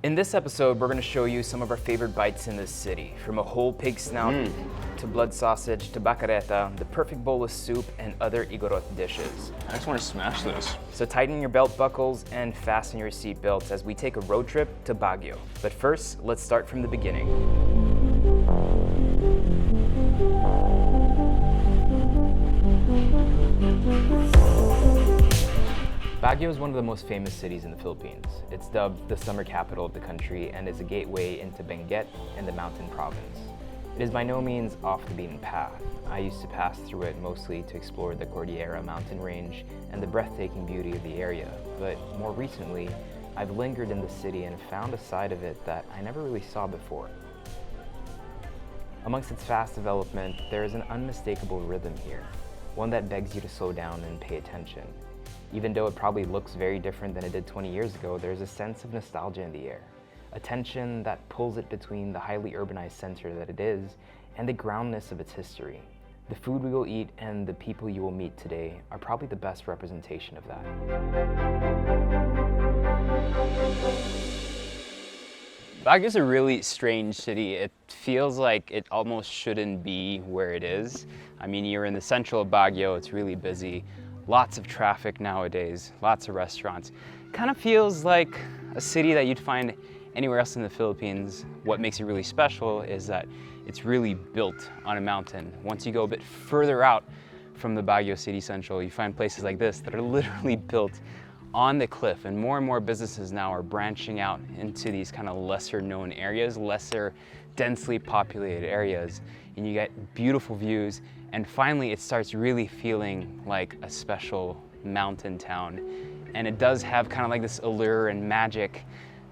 In this episode, we're going to show you some of our favorite bites in this city, from a whole pig snout to blood sausage to Bakareta, the perfect bowl of soup, and other Igorot dishes. I just want to smash this. So tighten your belt buckles and fasten your seat belts as we take a road trip to Baguio. But first, let's start from the beginning. Baguio is one of the most famous cities in the Philippines. It's dubbed the summer capital of the country and is a gateway into Benguet and the mountain province. It is by no means off the beaten path. I used to pass through it mostly to explore the Cordilleran mountain range and the breathtaking beauty of the area, but more recently, I've lingered in the city and found a side of it that I never really saw before. Amongst its fast development, there is an unmistakable rhythm here, one that begs you to slow down and pay attention. Even though it probably looks very different than it did 20 years ago, there's a sense of nostalgia in the air. A tension that pulls it between the highly urbanized center that it is and the groundness of its history. The food we will eat and the people you will meet today are probably the best representation of that. Baguio is a really strange city. It feels like it almost shouldn't be where it is. I mean, you're in the central of Baguio, it's really busy. Lots of traffic nowadays, lots of restaurants. Kind of feels like a city that you'd find anywhere else in the Philippines. What makes it really special is that it's really built on a mountain. Once you go a bit further out from the Baguio city central, you find places like this that are literally built on the cliff, and more businesses now are branching out into these kind of lesser known areas, lesser densely populated areas, and you get beautiful views. And finally, it starts really feeling like a special mountain town. And it does have kind of like this allure and magic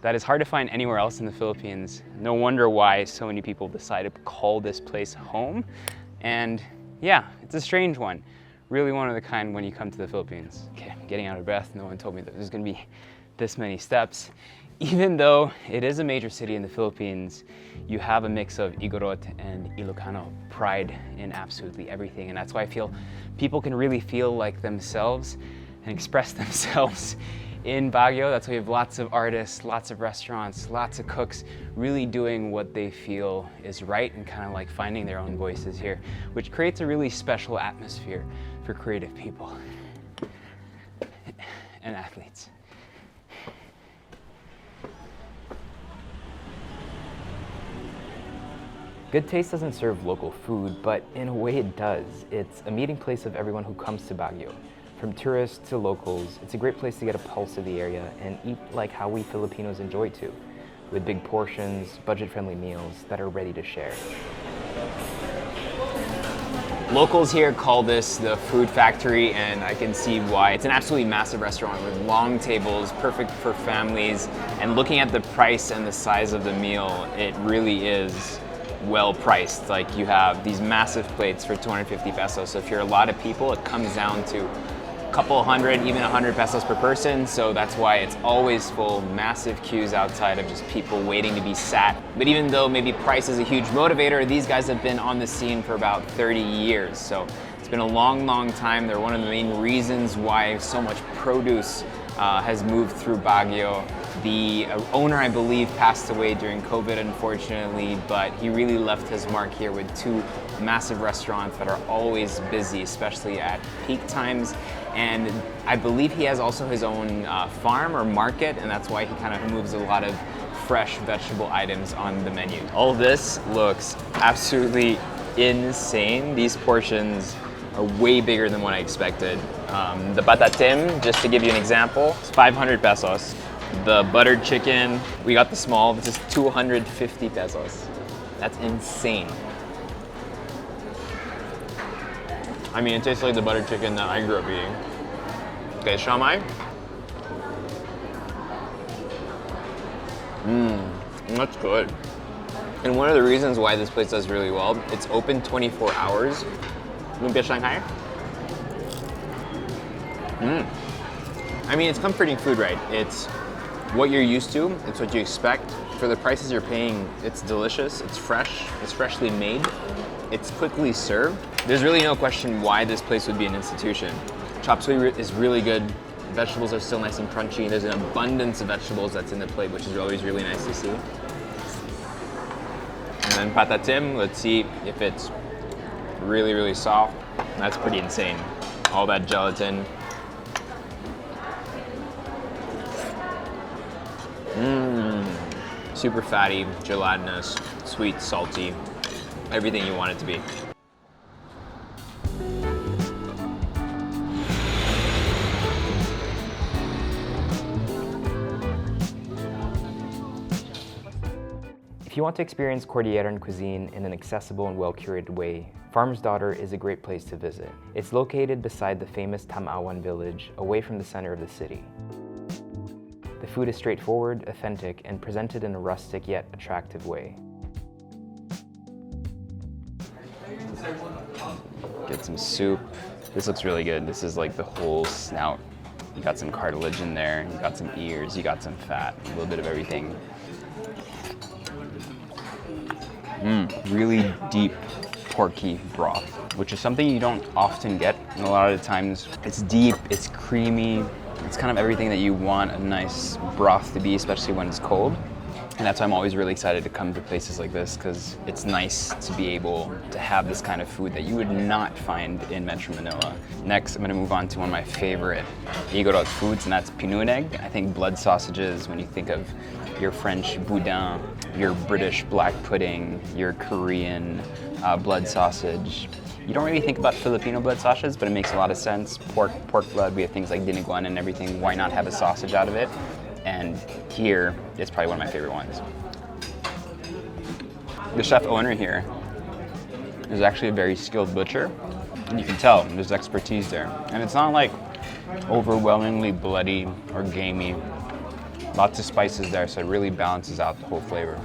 that is hard to find anywhere else in the Philippines. No wonder why so many people decide to call this place home. And yeah, it's a strange one. Really one of the kind when you come to the Philippines. Okay, I'm getting out of breath. No one told me that there's gonna be this many steps. Even though it is a major city in the Philippines, you have a mix of Igorot and Ilocano pride in absolutely everything. And that's why I feel people can really feel like themselves and express themselves in Baguio. That's why you have lots of artists, lots of restaurants, lots of cooks really doing what they feel is right and kind of like finding their own voices here, which creates a really special atmosphere for creative people and athletes. Good Taste doesn't serve local food, but in a way it does. It's a meeting place of everyone who comes to Baguio. From tourists to locals, it's a great place to get a pulse of the area and eat like how we Filipinos enjoy to, with big portions, budget-friendly meals that are ready to share. Locals here call this the food factory, and I can see why. It's an absolutely massive restaurant with long tables, perfect for families, and looking at the price and the size of the meal, it really is well priced. Like, you have these massive plates for 250 pesos. So if you're a lot of people, it comes down to a couple hundred, even 100 pesos per person. So that's why it's always full, massive queues outside of just people waiting to be sat. But even though maybe price is a huge motivator, these guys have been on the scene for about 30 years. So it's been a long time. They're one of the main reasons why so much produce has moved through Baguio. The owner, I believe, passed away during COVID, unfortunately, but he really left his mark here with two massive restaurants that are always busy, especially at peak times. And I believe he has also his own farm or market, and that's why he kind of moves a lot of fresh vegetable items on the menu. All this looks absolutely insane. These portions are way bigger than what I expected. The batatim, just to give you an example, is 500 pesos. The buttered chicken, we got the small, this is 250 pesos. That's insane. I mean, it tastes like the buttered chicken that I grew up eating. Okay, siomai. That's good. And one of the reasons why this place does really well, it's open 24 hours. Lumpia Shanghai. I mean, it's comforting food, right? It's what you're used to, it's what you expect. For the prices you're paying, it's delicious, it's fresh, it's freshly made, it's quickly served. There's really no question why this place would be an institution. Chop suey is really good. Vegetables are still nice and crunchy. There's an abundance of vegetables that's in the plate, which is always really nice to see. And then patatim, let's see if it's really, really soft. That's pretty insane. All that gelatin. Super fatty, gelatinous, sweet, salty, everything you want it to be. If you want to experience Cordilleran cuisine in an accessible and well-curated way, Farmer's Daughter is a great place to visit. It's located beside the famous Tam-awan village, away from the center of the city. The food is straightforward, authentic, and presented in a rustic yet attractive way. Get some soup. This looks really good. This is like the whole snout. You got some cartilage in there, you got some ears, you got some fat, a little bit of everything. Really deep porky broth, which is something you don't often get. And a lot of the times it's deep, it's creamy, it's kind of everything that you want a nice broth to be, especially when it's cold. And that's why I'm always really excited to come to places like this, because it's nice to be able to have this kind of food that you would not find in Metro Manila. Next, I'm going to move on to one of my favorite Igorot foods, and that's Pinuneg. I think blood sausages, when you think of your French boudin, your British black pudding, your Korean blood sausage. You don't really think about Filipino blood sausages, but it makes a lot of sense. Pork blood, we have things like dinuguan and everything. Why not have a sausage out of it? And here, it's probably one of my favorite ones. The chef owner here is actually a very skilled butcher. And you can tell there's expertise there. And it's not like overwhelmingly bloody or gamey. Lots of spices there, so it really balances out the whole flavor.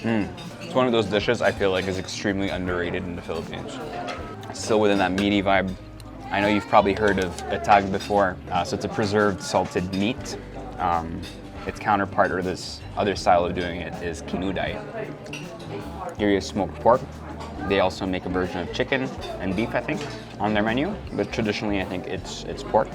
It's one of those dishes I feel like is extremely underrated in the Philippines. Still within that meaty vibe. I know you've probably heard of Bldg before, so it's a preserved salted meat. Its counterpart, or this other style of doing it, is kinuday. Here you have smoked pork. They also make a version of chicken and beef, I think, on their menu, but traditionally I think it's pork.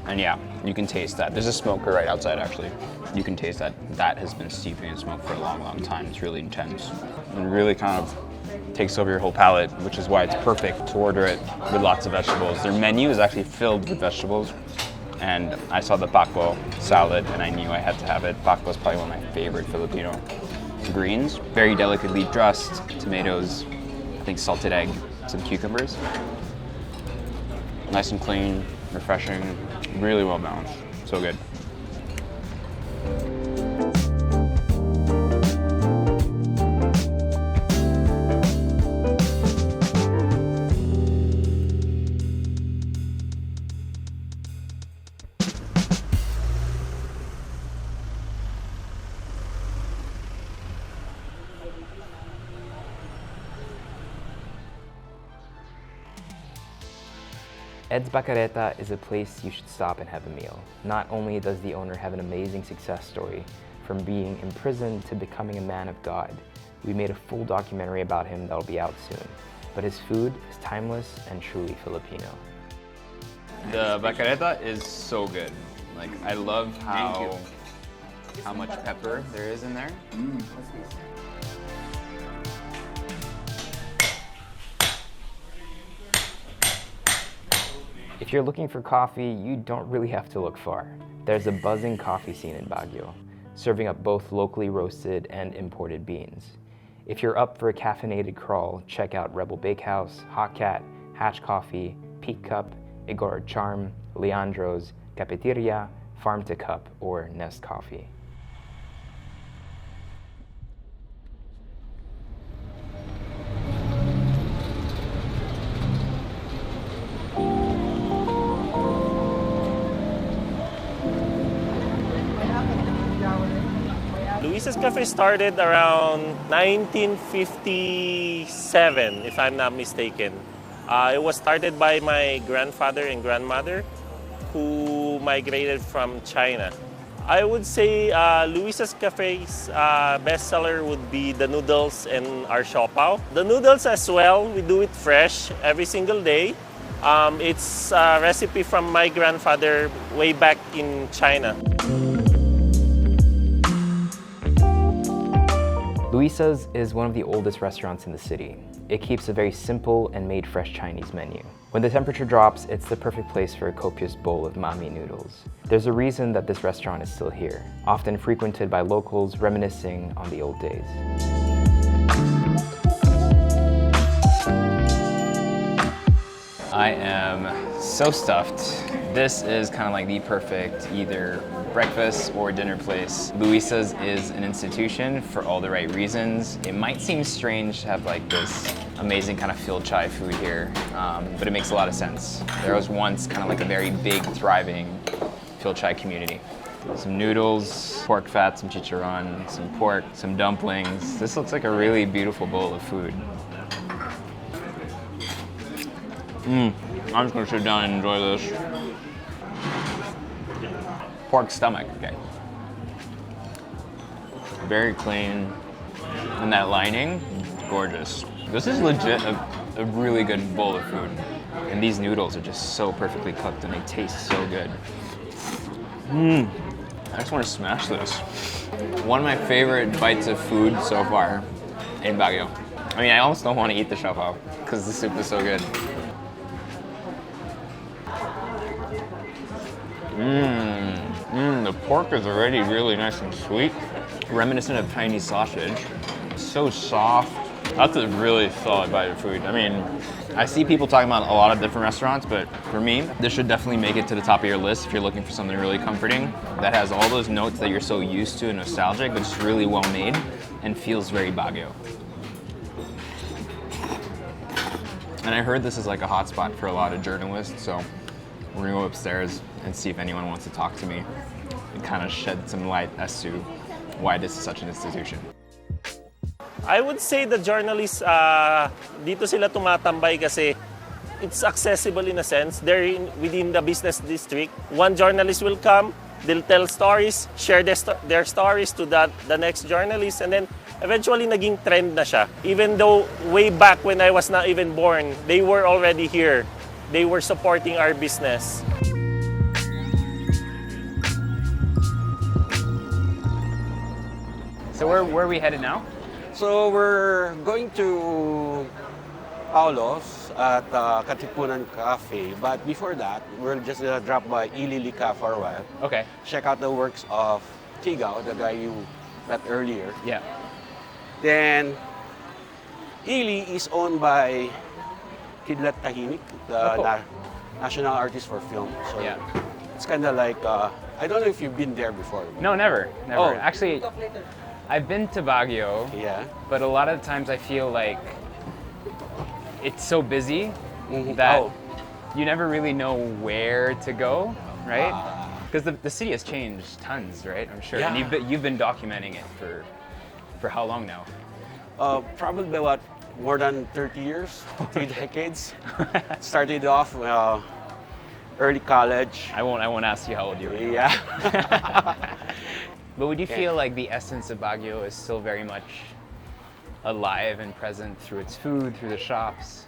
And yeah, you can taste that. There's a smoker right outside, actually. You can taste that that has been steeping in smoke for a long, long time. It's really intense and really kind of takes over your whole palate, which is why it's perfect to order it with lots of vegetables. Their menu is actually filled with vegetables. And I saw the pakbo salad and I knew I had to have it. Pakbo is probably one of my favorite Filipino greens. Very delicately dressed, tomatoes, I think salted egg, some cucumbers. Nice and clean, refreshing, really well balanced. So good. Ed's Bakareta is a place you should stop and have a meal. Not only does the owner have an amazing success story, from being imprisoned to becoming a man of God, we made a full documentary about him that'll be out soon, but his food is timeless and truly Filipino. The Bakareta is so good. Like, I love how much pepper there is in there. If you're looking for coffee, you don't really have to look far. There's a buzzing coffee scene in Baguio, serving up both locally roasted and imported beans. If you're up for a caffeinated crawl, check out Rebel Bakehouse, Hot Cat, Hatch Coffee, Peak Cup, Igor Charm, Leandro's, Cafeteria, Farm to Cup, or Nest Coffee. Luisa's Cafe started around 1957, if I'm not mistaken. It was started by my grandfather and grandmother who migrated from China. I would say Luisa's Cafe's bestseller would be the noodles and our siopaw. The noodles as well, we do it fresh every single day. It's a recipe from my grandfather way back in China. Luisa's is one of the oldest restaurants in the city. It keeps a very simple and made fresh Chinese menu. When the temperature drops, it's the perfect place for a copious bowl of mami noodles. There's a reason that this restaurant is still here, often frequented by locals reminiscing on the old days. I am so stuffed. This is kind of like the perfect either breakfast or dinner place. Luisa's is an institution for all the right reasons. It might seem strange to have like this amazing kind of field chai food here, but it makes a lot of sense. There was once kind of like a very big, thriving field chai community. Some noodles, pork fat, some chicharron, some pork, some dumplings. This looks like a really beautiful bowl of food. I'm just gonna sit down and enjoy this. Pork stomach, okay. Very clean. And that lining, gorgeous. This is legit a really good bowl of food. And these noodles are just so perfectly cooked and they taste so good. I just want to smash this. One of my favorite bites of food so far in Baguio. I mean, I almost don't want to eat the shopao because the soup is so good. The pork is already really nice and sweet. Reminiscent of Chinese sausage. So soft. That's a really solid bite of food. I mean, I see people talking about a lot of different restaurants, but for me, this should definitely make it to the top of your list if you're looking for something really comforting that has all those notes that you're so used to and nostalgic, but it's really well made and feels very Baguio. And I heard this is like a hotspot for a lot of journalists, so we're gonna go upstairs and see if anyone wants to talk to me and kind of shed some light as to why this is such an institution. I would say the journalists, dito sila tumatambay kasi it's accessible in a sense. They're within the business district. One journalist will come, they'll tell stories, share their stories to the next journalist, and then eventually naging trend na siya. Even though way back when I was not even born, they were already here. They were supporting our business. So where are we headed now? So we're going to Paulo's at Katipunan Cafe, but before that, we're just gonna drop by Ili-Likha for a while. Okay. Check out the works of Tigao, the guy you met earlier. Yeah. Then, Ili is owned by Kidlat Tahimik, the national artist for film. So Yeah. it's kind of like, I don't know if you've been there before. No, never. Oh. Actually, I've been to Baguio, Yeah. but a lot of times I feel like it's so busy that you never really know where to go, right? Because the city has changed tons, right? I'm sure. Yeah. And you've been documenting it for how long now? Probably about more than 30 years, 3 decades. Started off early college. I won't ask you how old you are. Yeah. But would you feel like the essence of Baguio is still very much alive and present through its food, through the shops?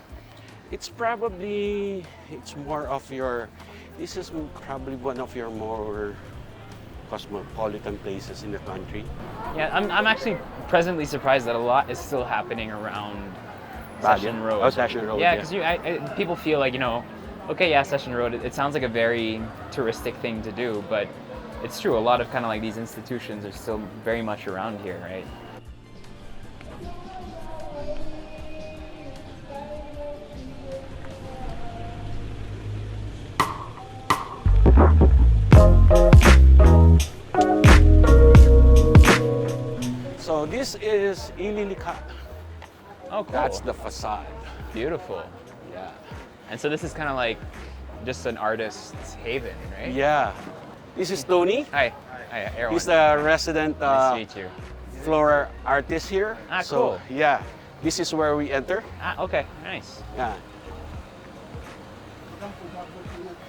It's more of your, this is probably one of your more cosmopolitan places in the country. Yeah, I'm actually pleasantly surprised that a lot is still happening around Session Road. Oh, Session Road. Yeah, because people feel like, okay, yeah, Session Road, it sounds like a very touristic thing to do, but it's true, a lot of kind of like these institutions are still very much around here, right? So this is Ili-Likha. Oh, cool. That's the facade. Beautiful. Yeah. And so this is kind of like just an artist's haven, right? Yeah. This is Tony. Hi. Hi, Erwan. He's the resident Nice to meet you. floral artist here. Ah, so, cool. Yeah. This is where we enter. Ah, okay, nice. Yeah.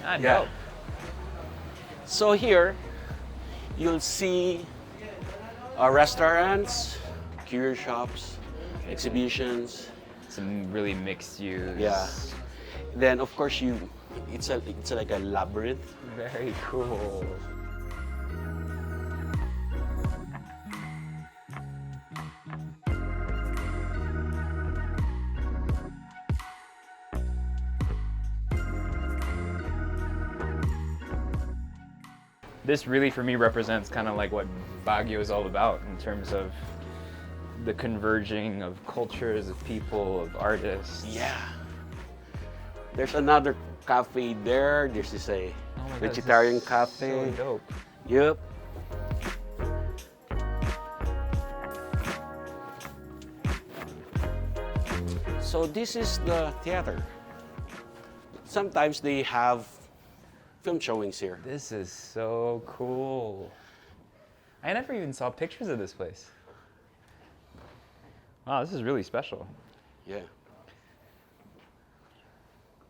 Ah, Yeah. dope. So here, you'll see restaurants, curio shops, exhibitions. Some really mixed use. Yeah. Then of course it's like a labyrinth. Very cool. This really, for me, represents kind of like what Baguio is all about in terms of the converging of cultures, of people, of artists. Yeah. There's another cafe there. There's this a Oh my God, vegetarian this is cafe. So dope. Yep. So this is the theater. Sometimes they have film showings here. This is so cool. I never even saw pictures of this place. Wow, this is really special. Yeah.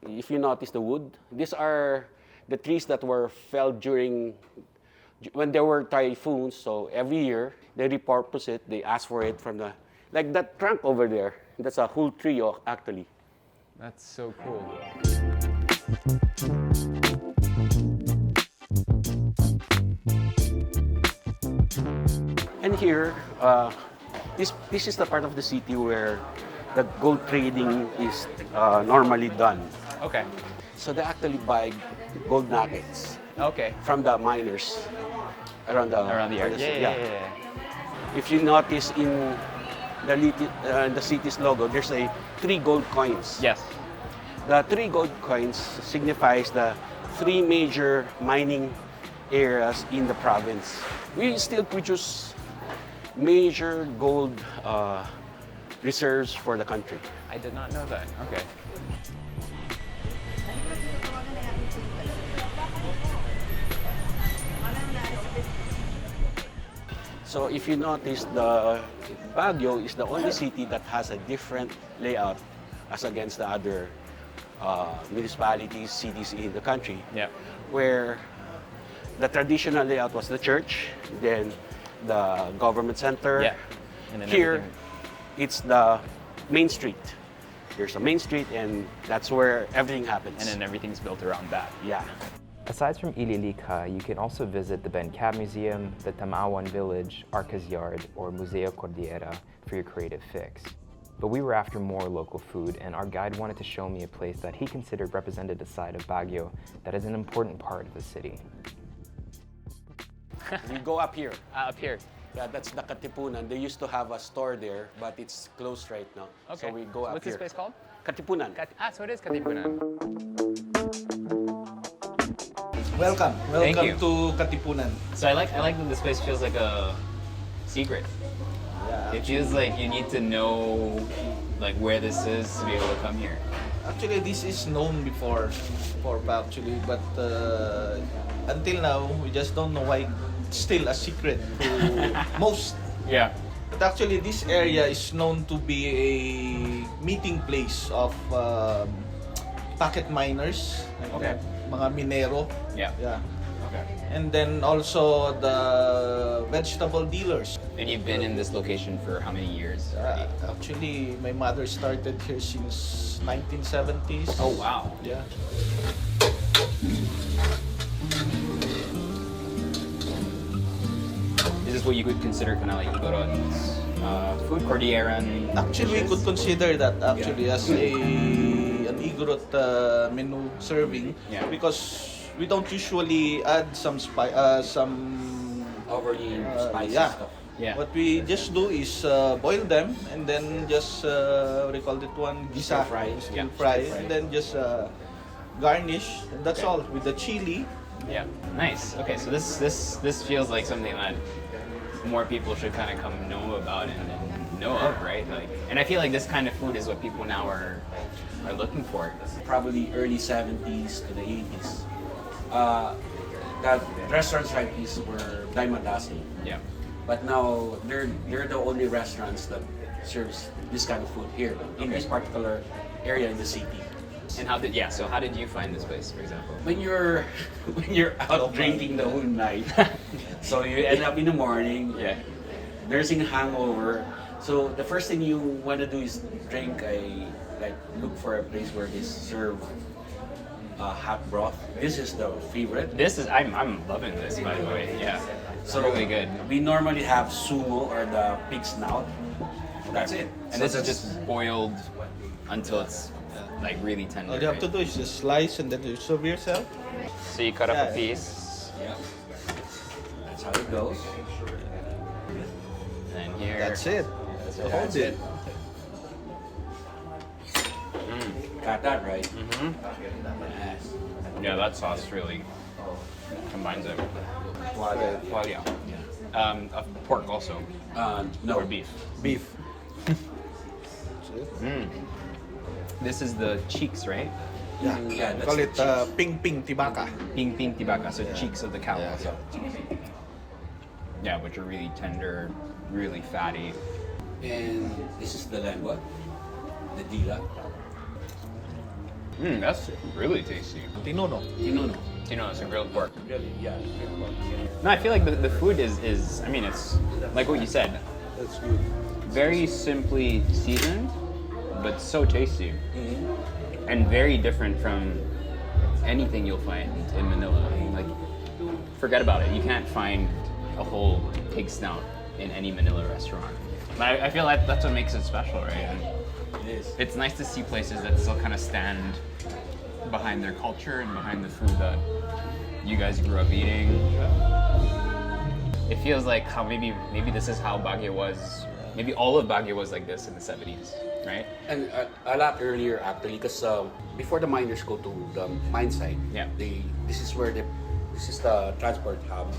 If you notice the wood, these are the trees that were felled when there were typhoons. So every year they repurpose it. They ask for it from like that trunk over there. That's a whole tree, actually. That's so cool. And here, this is the part of the city where the gold trading is normally done. Okay. So they actually buy gold nuggets Okay. from the miners around the Around the area. Yeah. If you notice in the city's logo, there's a 3 gold coins. Yes. The 3 gold coins signifies the 3 major mining areas in the province. We still produce major gold reserves for the country. I did not know that. Okay. So if you notice, the Baguio is the only city that has a different layout as against the other municipalities, cities in the country. Yeah. Where the traditional layout was the church, then the government center. Yeah. And then Here, everything- it's the main street. There's a main street, and that's where everything happens. and then everything's built around that. Yeah. Aside from Ili-Likha, you can also visit the Bldg Museum, the Tam-awan Village, Arca's Yard, or Museo Cordilleran for your creative fix. But we were after more local food, and our guide wanted to show me a place that he considered represented a side of Baguio that is an important part of the city. We go up here. Up here. Yeah, that's the Katipunan. They used to have a store there, but it's closed right now. Okay. So we go up What's here. this place called? Katipunan. So it is Katipunan. Welcome Thank you. to Katipunan. So I like that this place feels like a secret. Yeah. It feels like you need to know like where this is to be able to come here. Actually, this is known before, actually, but until now, we just don't know why it's still a secret to most. Yeah. But actually, this area is known to be a meeting place of pocket miners, like Okay. mga minero. Yeah. Yeah. Okay. And then also the vegetable dealers. And you've been in this location for how many years already? Actually, my mother started here since 1970s. Oh wow. Yeah. Is this what you could consider kind of like Igorot's food Cordilleran? Actually, we dishes? could consider that actually as an Igorot menu serving, Yeah. because we don't usually add some Overly spicy yeah. stuff. Yeah. What we just do is boil them and then just what do you call that one? Gisa, Stir fry. stir Yeah. fry, Stir fry. and then just garnish. And that's Okay. all with the chili. Yeah. Nice. Okay, so this feels like something that more people should kind of come know about and know of, right? Like, and I feel like this kind of food is what people now are looking for. Probably early 70s to the 80s. The restaurants like this were dime-a-dozen. Yeah. But now they're the only restaurants that serves this kind of food here in Okay. this particular area in the city. And how did you find this place, for example? When you're out drinking the whole night, so you end up in the morning, Yeah. nursing a hangover. So the first thing you want to do is look for a place where they serve hot broth. This is the favorite. I'm loving this, by the way. Yeah, it's So really good. We normally have sumo or the pig snout. That's it. And this is just boiled until it's like really tender. All you have to right? do is just slice and then you serve yourself. So you cut up Yeah. a piece, Yeah. That's how it goes. and then here. That's it. That's it. Got that right? Yes. Yeah, that sauce really combines it. Well, Well, yeah. Of pork also, no. or beef. Beef. That's it. This is the cheeks, right? Yeah. Yeah, We that's call the it ping ping tibaka. Ping ping tibaka, so cheeks of the cow Yeah. also. Yeah, which are really tender, really fatty. And this is the lengua, the dila. That's really tasty. Tinono. You know, You know, it's a grilled pork. really, yeah. No, I feel like the food is, I mean, it's like what you said, That's good. very simply seasoned, but so tasty. And very different from anything you'll find in Manila. Like, forget about it. You can't find a whole pig snout in any Manila restaurant. But I feel like that's what makes it special, right? And It is. it's nice to see places that still kind of stand behind their culture and behind the food that you guys grew up eating. It feels like how maybe this is how Baguio was. Maybe all of Baguio was like this in the 70s, right? And a lot earlier actually, because before the miners go to the mine site, Yeah. this is the transport hub.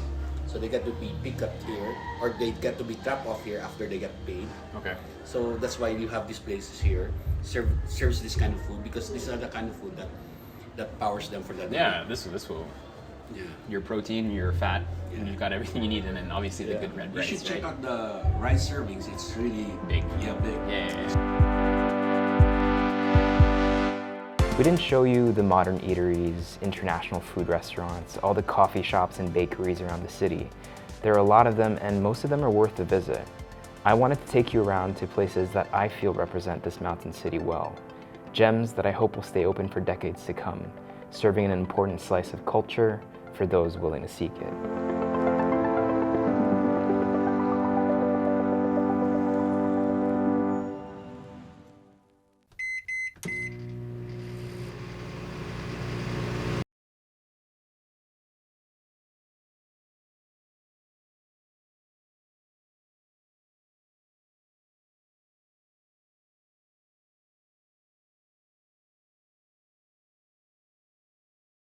So they get to be picked up here, or they get to be dropped off here after they get paid. Okay. So that's why you have these places here, serves this kind of food, because these are the kind of food that powers them for that day. Yeah, this will. Yeah. Your protein, your fat, and you've got everything you need, and then obviously the good red You rice, should check right? out the rice servings. It's really Big. Yeah, big. Yeah. We didn't show you the modern eateries, international food restaurants, all the coffee shops and bakeries around the city. There are a lot of them, and most of them are worth a visit. I wanted to take you around to places that I feel represent this mountain city well. Gems that I hope will stay open for decades to come, serving an important slice of culture for those willing to seek it.